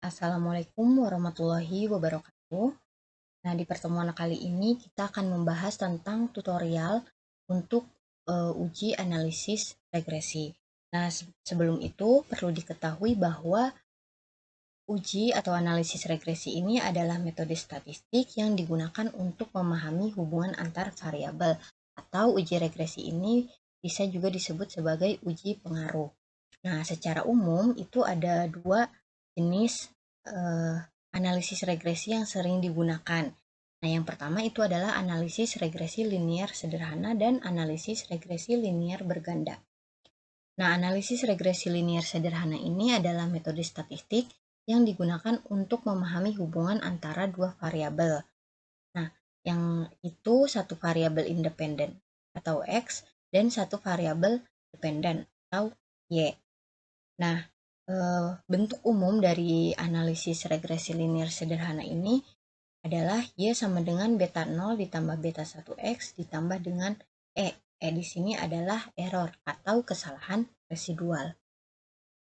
Assalamualaikum warahmatullahi wabarakatuh. Nah, di pertemuan kali ini kita akan membahas tentang tutorial untuk uji analisis regresi. Nah, sebelum itu perlu diketahui bahwa uji atau analisis regresi ini adalah metode statistik yang digunakan untuk memahami hubungan antar variabel, atau uji regresi ini bisa juga disebut sebagai uji pengaruh. Nah, secara umum itu ada dua jenis analisis regresi yang sering digunakan. Nah, yang pertama itu adalah analisis regresi linear sederhana dan analisis regresi linear berganda. Nah, analisis regresi linear sederhana ini adalah metode statistik yang digunakan untuk memahami hubungan antara dua variabel. Nah, yang itu satu variabel independen atau X dan satu variabel dependen atau Y. Nah, bentuk umum dari analisis regresi linear sederhana ini adalah Y sama dengan beta 0 ditambah beta 1X ditambah dengan E. E di sini adalah error atau kesalahan residual.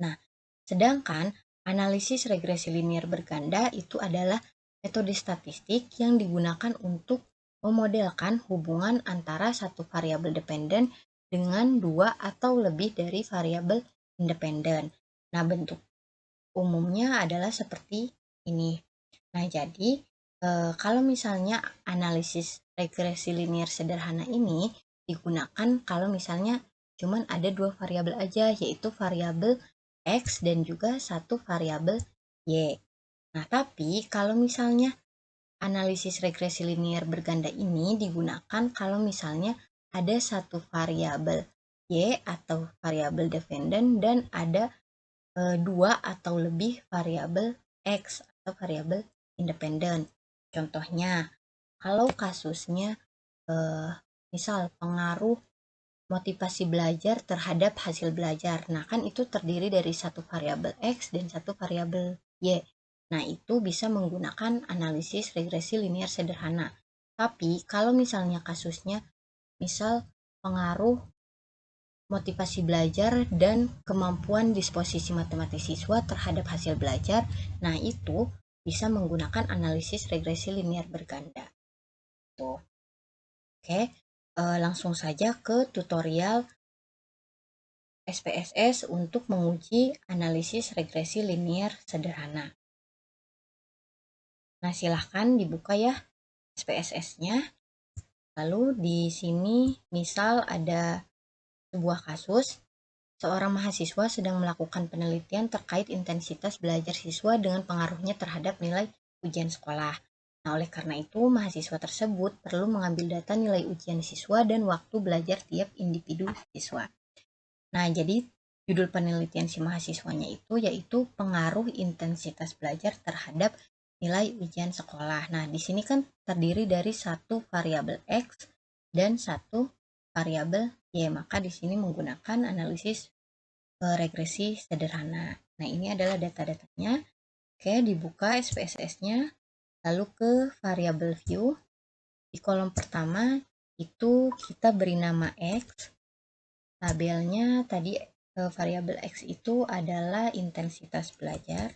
Nah, sedangkan analisis regresi linear berganda itu adalah metode statistik yang digunakan untuk memodelkan hubungan antara satu variabel dependen dengan dua atau lebih dari variabel independen. Nah, bentuk umumnya adalah seperti ini. Nah, jadi kalau misalnya analisis regresi linear sederhana ini digunakan kalau misalnya cuman ada dua variabel aja, yaitu variabel X dan juga satu variabel Y. Nah, tapi kalau misalnya analisis regresi linear berganda ini digunakan kalau misalnya ada satu variabel Y atau variabel dependen dan ada dua atau lebih variabel X atau variabel independen. Contohnya, kalau kasusnya misal pengaruh motivasi belajar terhadap hasil belajar. Nah, kan itu terdiri dari satu variabel X dan satu variabel Y. Nah, itu bisa menggunakan analisis regresi linear sederhana. Tapi, kalau misalnya kasusnya, misal pengaruh motivasi belajar dan kemampuan disposisi matematis siswa terhadap hasil belajar, nah itu bisa menggunakan analisis regresi linear berganda. Tuh. Oke, langsung saja ke tutorial SPSS untuk menguji analisis regresi linear sederhana. Nah, silahkan dibuka ya SPSS-nya. Lalu di sini misal ada sebuah kasus, seorang mahasiswa sedang melakukan penelitian terkait intensitas belajar siswa dengan pengaruhnya terhadap nilai ujian sekolah. Nah, oleh karena itu, mahasiswa tersebut perlu mengambil data nilai ujian siswa dan waktu belajar tiap individu siswa. Nah, jadi judul penelitian si mahasiswanya itu yaitu pengaruh intensitas belajar terhadap nilai ujian sekolah. Nah, di sini kan terdiri dari satu variabel X dan satu variabel Y. Maka di sini menggunakan analisis regresi sederhana. Nah, ini adalah data-datanya. Oke, dibuka SPSS-nya. Lalu ke variabel view. Di kolom pertama itu kita beri nama X. Tabelnya tadi variabel X itu adalah intensitas belajar.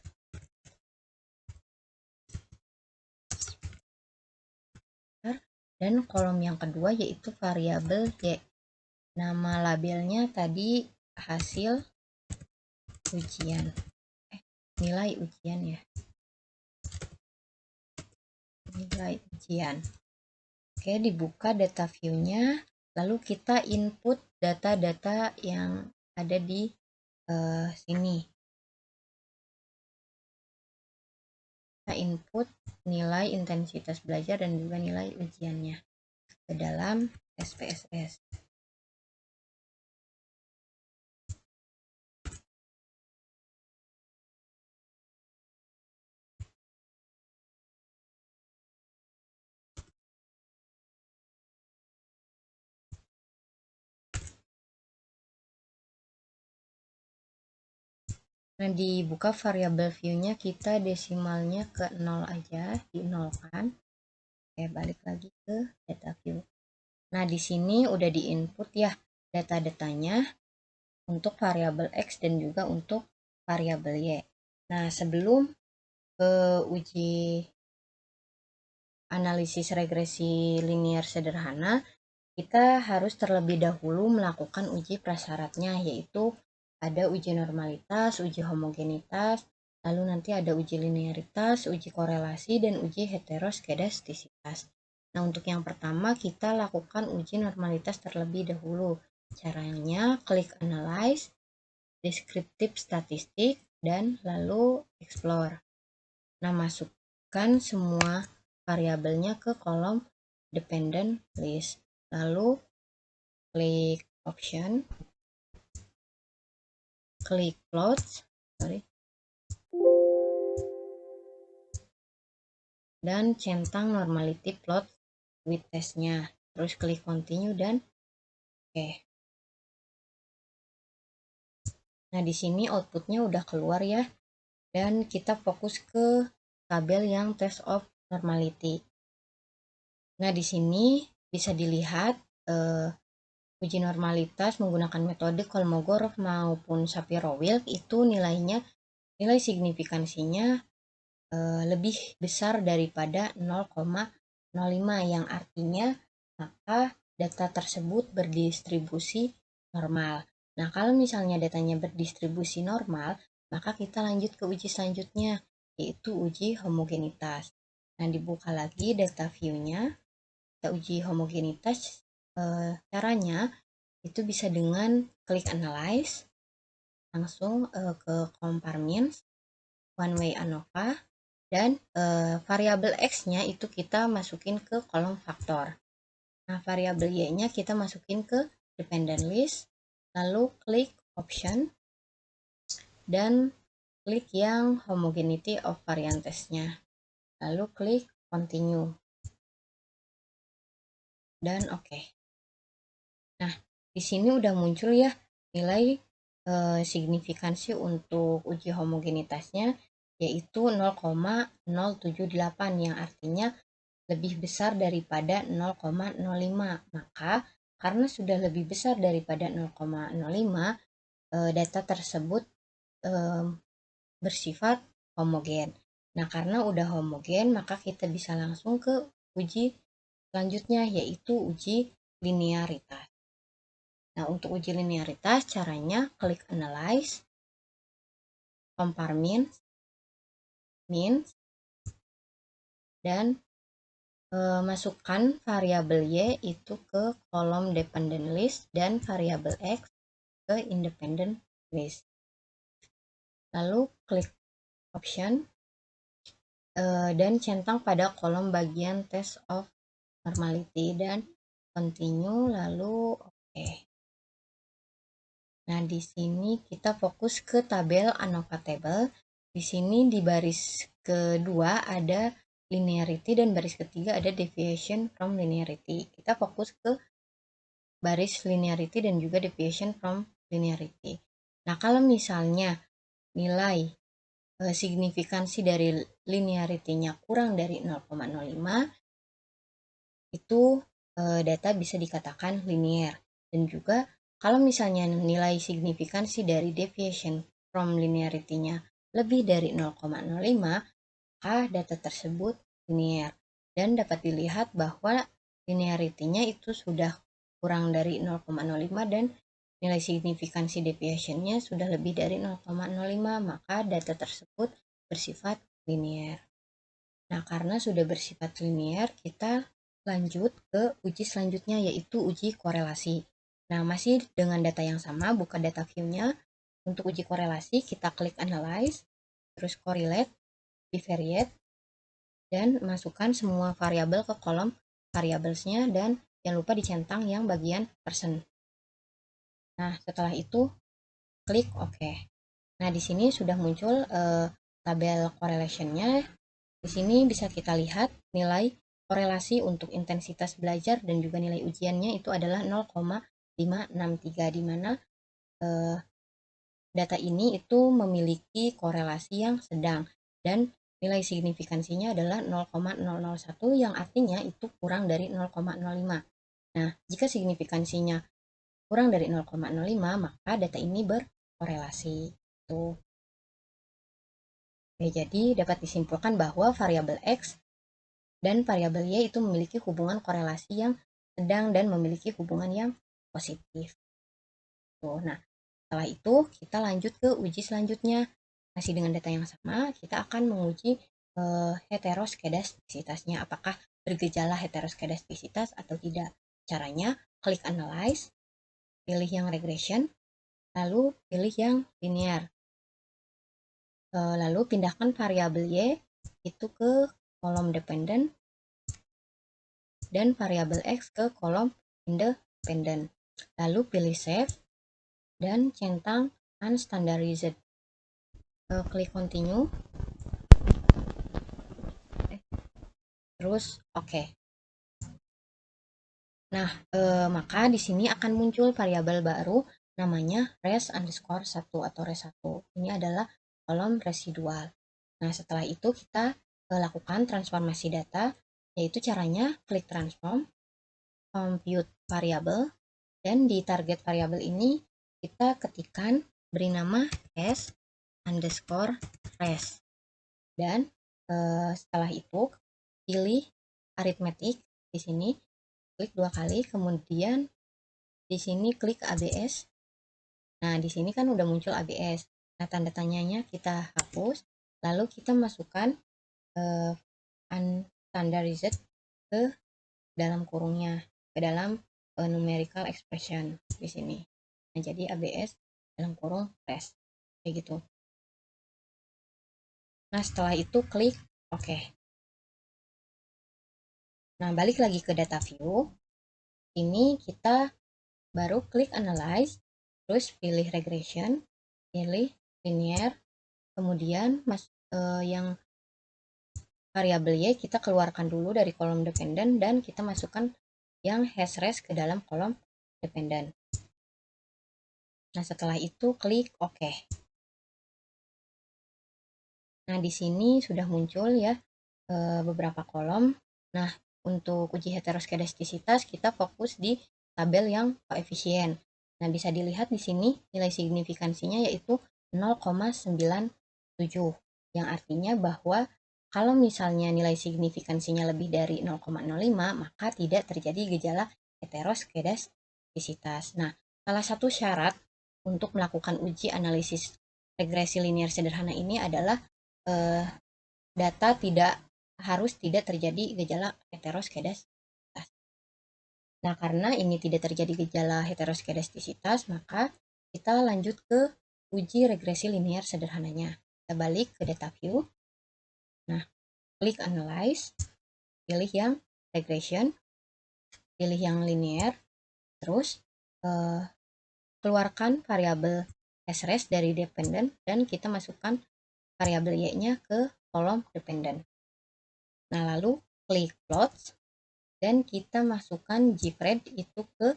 Dan kolom yang kedua yaitu variabel Y. Nama labelnya tadi hasil ujian. Nilai ujian ya. Nilai ujian. Oke, dibuka data view-nya. Lalu kita input data-data yang ada di sini. Kita input nilai intensitas belajar dan juga nilai ujiannya ke dalam SPSS. Nah, dibuka variabel view-nya, kita desimalnya ke 0 aja, di 0 kan. Oke, balik lagi ke data view. Nah, di sini udah diinput ya data-datanya untuk variabel X dan juga untuk variabel Y. Nah, sebelum ke uji analisis regresi linear sederhana, kita harus terlebih dahulu melakukan uji prasyaratnya, yaitu ada uji normalitas, uji homogenitas, lalu nanti ada uji linearitas, uji korelasi, dan uji heteroskedastisitas. Nah, untuk yang pertama kita lakukan uji normalitas terlebih dahulu. Caranya klik Analyze, Descriptive Statistik, dan lalu Explore. Nah, masukkan semua variabelnya ke kolom Dependent List. Lalu klik Option, klik Plots, dan centang normality plot with testnya. Terus klik Continue dan oke. Nah, di sini outputnya udah keluar ya. Dan kita fokus ke tabel yang test of normality. Nah, di sini bisa dilihat uji normalitas menggunakan metode Kolmogorov maupun Shapiro-Wilk itu nilai signifikansinya lebih besar daripada 0,05, yang artinya maka data tersebut berdistribusi normal. Nah, kalau misalnya datanya berdistribusi normal, maka kita lanjut ke uji selanjutnya, yaitu uji homogenitas. Nah, dibuka lagi data view-nya, kita uji homogenitas. Caranya itu bisa dengan klik Analyze, langsung ke Compare Means, One Way ANOVA, dan variabel X-nya itu kita masukin ke kolom faktor. Nah, variabel Y-nya kita masukin ke Dependent List, lalu klik Option, dan klik yang Homogeneity of Variantesnya. Lalu klik Continue. Dan oke. Nah, di sini udah muncul ya nilai signifikansi untuk uji homogenitasnya, yaitu 0,078, yang artinya lebih besar daripada 0,05. Maka karena sudah lebih besar daripada 0,05, data tersebut bersifat homogen. Nah, karena udah homogen, maka kita bisa langsung ke uji selanjutnya, yaitu uji linearitas. Nah, untuk uji linearitas caranya klik Analyze, Compare Means, dan masukkan variabel Y itu ke kolom Dependent List dan variabel X ke Independent List. Lalu klik Option dan centang pada kolom bagian Test of Normality dan Continue, lalu oke. Nah, di sini kita fokus ke tabel ANOVA Table. Di sini di baris kedua ada linearity dan baris ketiga ada deviation from linearity. Kita fokus ke baris linearity dan juga deviation from linearity. Nah, kalau misalnya nilai signifikansi dari linearity-nya kurang dari 0,05, itu data bisa dikatakan linear. Dan juga kalau misalnya nilai signifikansi dari deviation from linearity-nya lebih dari 0,05, maka data tersebut linear. Dan dapat dilihat bahwa linearity-nya itu sudah kurang dari 0,05 dan nilai signifikansi deviation-nya sudah lebih dari 0,05, maka data tersebut bersifat linear. Nah, karena sudah bersifat linear, kita lanjut ke uji selanjutnya, yaitu uji korelasi. Nah, masih dengan data yang sama, buka data view-nya. Untuk uji korelasi, kita klik Analyze, terus Correlate, Bivariate, dan masukkan semua variabel ke kolom variablesnya, dan jangan lupa dicentang yang bagian persen. Nah, setelah itu, klik OK. Nah, di sini sudah muncul tabel correlation-nya. Di sini bisa kita lihat nilai korelasi untuk intensitas belajar dan juga nilai ujiannya itu adalah 0,563, di mana data ini itu memiliki korelasi yang sedang dan nilai signifikansinya adalah 0,001, yang artinya itu kurang dari 0,05. Nah, jika signifikansinya kurang dari 0,05, maka data ini berkorelasi. Tuh. Jadi dapat disimpulkan bahwa variabel X dan variabel Y itu memiliki hubungan korelasi yang sedang dan memiliki hubungan yang positif. Nah, setelah itu kita lanjut ke uji selanjutnya. Masih dengan data yang sama, kita akan menguji heteroskedastisitasnya. Apakah bergejala heteroskedastisitas atau tidak. Caranya, klik analyze, pilih yang regression, lalu pilih yang linear. Lalu pindahkan variabel Y itu ke kolom dependent dan variabel X ke kolom independent. Lalu pilih save dan centang unstandarized. Klik continue. Terus oke. Nah, maka di sini akan muncul variabel baru namanya res underscore 1 atau res 1. Ini adalah kolom residual. Nah, setelah itu kita lakukan transformasi data, yaitu caranya klik transform, compute variable, dan di target variabel ini kita ketikkan beri nama s underscore res. Dan setelah itu pilih arithmetic di sini, klik 2 kali, kemudian di sini klik ABS. Nah, di sini kan udah muncul ABS. Nah, tanda tanyanya kita hapus, lalu kita masukkan unstandarized ke dalam kurungnya, ke dalam numerical expression di sini. Nah, jadi ABS dalam kurung res, kayak gitu. Nah, setelah itu klik OK. Nah, balik lagi ke data view. Ini kita baru klik analyze, terus pilih regression, pilih linear, kemudian yang variabel Y kita keluarkan dulu dari kolom dependent dan kita masukkan yang hashres ke dalam kolom dependent. Nah, setelah itu klik OK. Nah, di sini sudah muncul ya beberapa kolom. Nah, untuk uji heteroskedastisitas kita fokus di tabel yang koefisien. Nah, bisa dilihat di sini nilai signifikansinya yaitu 0,97, yang artinya bahwa kalau misalnya nilai signifikansinya lebih dari 0,05, maka tidak terjadi gejala heteroskedastisitas. Nah, salah satu syarat untuk melakukan uji analisis regresi linear sederhana ini adalah data tidak terjadi gejala heteroskedastisitas. Nah, karena ini tidak terjadi gejala heteroskedastisitas, maka kita lanjut ke uji regresi linear sederhananya. Kita balik ke data view. Nah, klik analyze, pilih yang regression, pilih yang linear, terus keluarkan variabel hashres dari dependent dan kita masukkan variabel y-nya ke kolom dependent. Nah, lalu klik plots dan kita masukkan gpred itu ke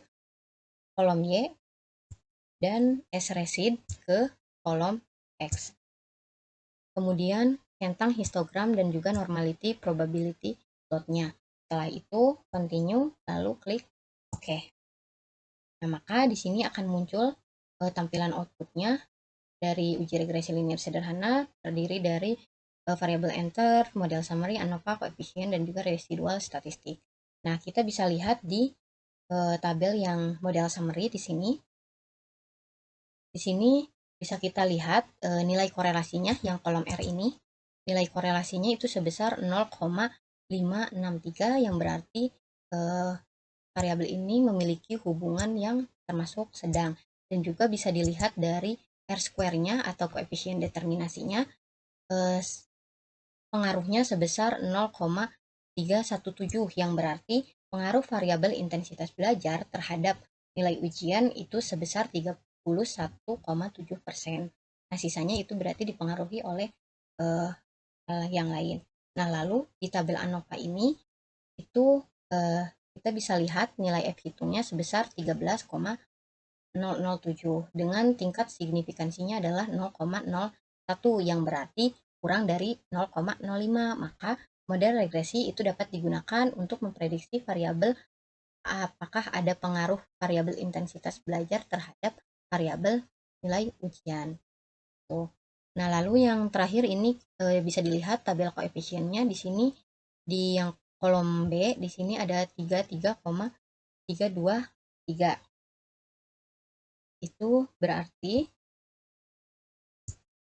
kolom Y dan srecid ke kolom X. Kemudian centang histogram dan juga normality probability plotnya. Setelah itu continue, lalu klik OK. Nah, maka di sini akan muncul tampilan outputnya dari uji regresi linear sederhana, terdiri dari variabel enter, model summary, ANOVA, koefisien, dan juga residual statistik. Nah, kita bisa lihat di tabel yang model summary di sini. Di sini bisa kita lihat nilai korelasinya yang kolom R ini. Nilai korelasinya itu sebesar 0,563, yang berarti variabel ini memiliki hubungan yang termasuk sedang. Dan juga bisa dilihat dari R square-nya atau koefisien determinasinya, pengaruhnya sebesar 0,317, yang berarti pengaruh variabel intensitas belajar terhadap nilai ujian itu sebesar 31,7%. Nah, sisanya itu berarti dipengaruhi oleh yang lain. Nah, lalu di tabel ANOVA ini itu kita bisa lihat nilai F hitungnya sebesar 13,007 dengan tingkat signifikansinya adalah 0,01, yang berarti kurang dari 0,05. Maka model regresi itu dapat digunakan untuk memprediksi variabel apakah ada pengaruh variabel intensitas belajar terhadap variabel nilai ujian. Tuh. Nah, lalu yang terakhir ini bisa dilihat tabel koefisiennya di sini di yang kolom B di sini ada 33,323. Itu berarti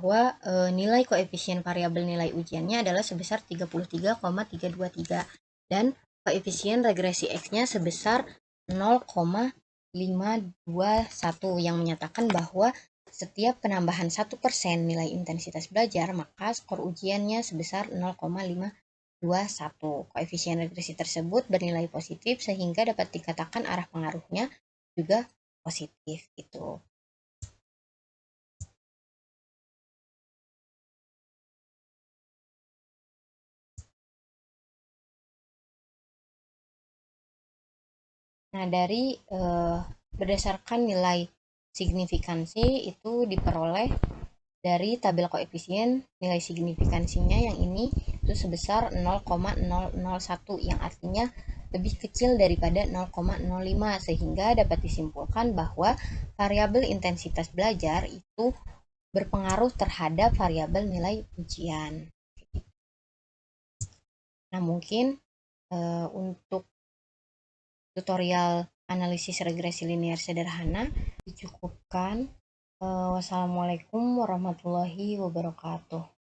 bahwa nilai koefisien variabel nilai ujiannya adalah sebesar 33,323 dan koefisien regresi X-nya sebesar 0,521 yang menyatakan bahwa setiap penambahan 1% nilai intensitas belajar, maka skor ujiannya sebesar 0,521. Koefisien regresi tersebut bernilai positif sehingga dapat dikatakan arah pengaruhnya juga positif gitu. Nah, dari berdasarkan nilai signifikansi itu diperoleh dari tabel koefisien nilai signifikansinya yang ini itu sebesar 0,001 yang artinya lebih kecil daripada 0,05 sehingga dapat disimpulkan bahwa variabel intensitas belajar itu berpengaruh terhadap variabel nilai ujian. Nah, mungkin untuk tutorial analisis regresi linear sederhana dicukupkan. Wassalamualaikum warahmatullahi wabarakatuh.